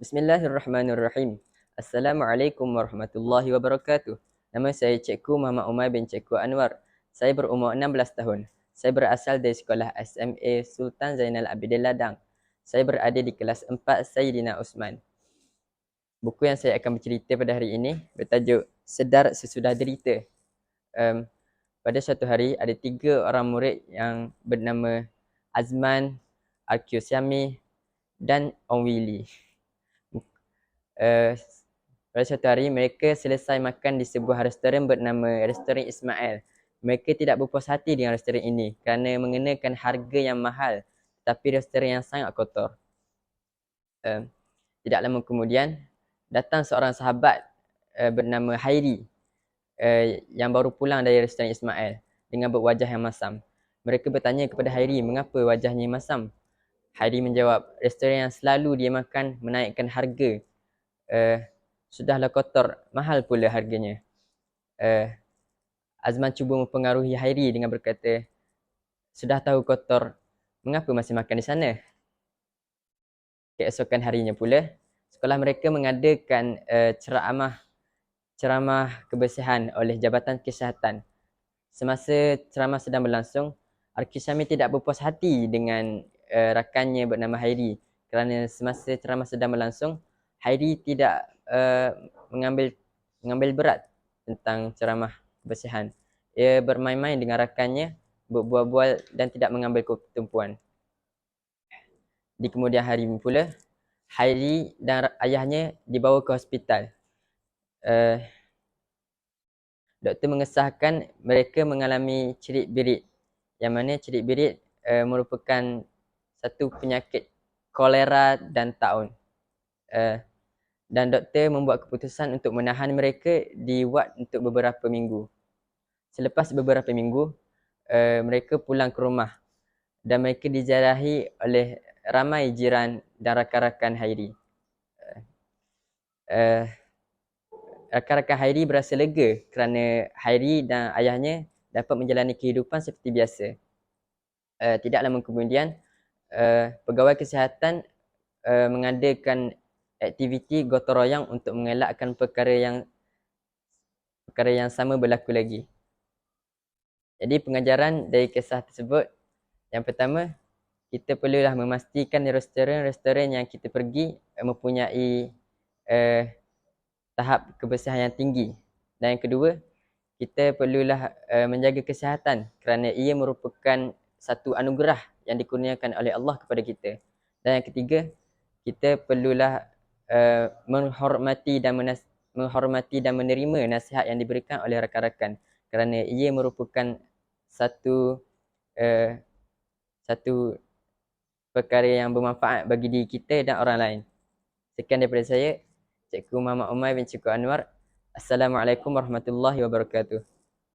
Bismillahirrahmanirrahim. Assalamualaikum warahmatullahi wabarakatuh. Nama saya Cikgu Muhammad Umar bin Cikgu Anwar. Saya berumur 16 tahun. Saya berasal dari sekolah SMA Sultan Zainal Abidin Ladang. Saya berada di kelas 4 Sayyidina Osman. Buku yang saya akan bercerita pada hari ini bertajuk Sedar Sesudah Derita. Pada suatu hari ada 3 orang murid yang bernama Azman, Al-Qiyami dan Om Willy. Pada suatu hari mereka selesai makan di sebuah restoran bernama Restoran Ismail. Mereka tidak berpuas hati dengan restoran ini kerana mengenakan harga yang mahal tetapi restoran yang sangat kotor. Tidak lama kemudian datang seorang sahabat bernama Hairi yang baru pulang dari restoran Ismail dengan berwajah yang masam. Mereka bertanya kepada Hairi mengapa wajahnya masam. Hairi menjawab, restoran yang selalu dia makan menaikkan harga. Sudahlah kotor, mahal pula harganya. Azman cuba mempengaruhi Hairi dengan berkata, sudah tahu kotor, mengapa masih makan di sana? Keesokan harinya pula, sekolah mereka mengadakan ceramah kebersihan oleh Jabatan Kesihatan. Semasa ceramah sedang berlangsung, Al-Qiyami tidak berpuas hati dengan rakannya bernama Hairi kerana semasa ceramah sedang berlangsung, Hairi tidak mengambil berat tentang ceramah kebersihan. Ia bermain-main dengan rakannya, berbual-bual dan tidak mengambil ketumpuan. Di kemudian hari pula, Hairi dan ayahnya dibawa ke hospital. Doktor mengesahkan mereka mengalami cerit-berit, yang mana cerit-berit merupakan satu penyakit kolera dan taun. Dan doktor membuat keputusan untuk menahan mereka di ward untuk beberapa minggu. Selepas beberapa minggu, mereka pulang ke rumah dan mereka dijarahi oleh ramai jiran dan rakan-rakan Hairi. Rakan-rakan Hairi berasa lega kerana Hairi dan ayahnya dapat menjalani kehidupan seperti biasa. Tidak lama kemudian, pegawai kesihatan mengadakan aktiviti gotong royong untuk mengelakkan perkara yang sama berlaku lagi. Jadi pengajaran dari kisah tersebut, yang pertama, kita perlulah memastikan restoran-restoran yang kita pergi mempunyai tahap kebersihan yang tinggi. Dan yang kedua, kita perlulah menjaga kesihatan kerana ia merupakan satu anugerah yang dikurniakan oleh Allah kepada kita. Dan yang ketiga, kita perlulah menghormati dan menerima nasihat yang diberikan oleh rakan-rakan kerana ia merupakan satu perkara yang bermanfaat bagi diri kita dan orang lain. Sekian daripada saya, Cikgu Muhammad Umar bin Cikgu Anwar. Assalamualaikum warahmatullahi wabarakatuh.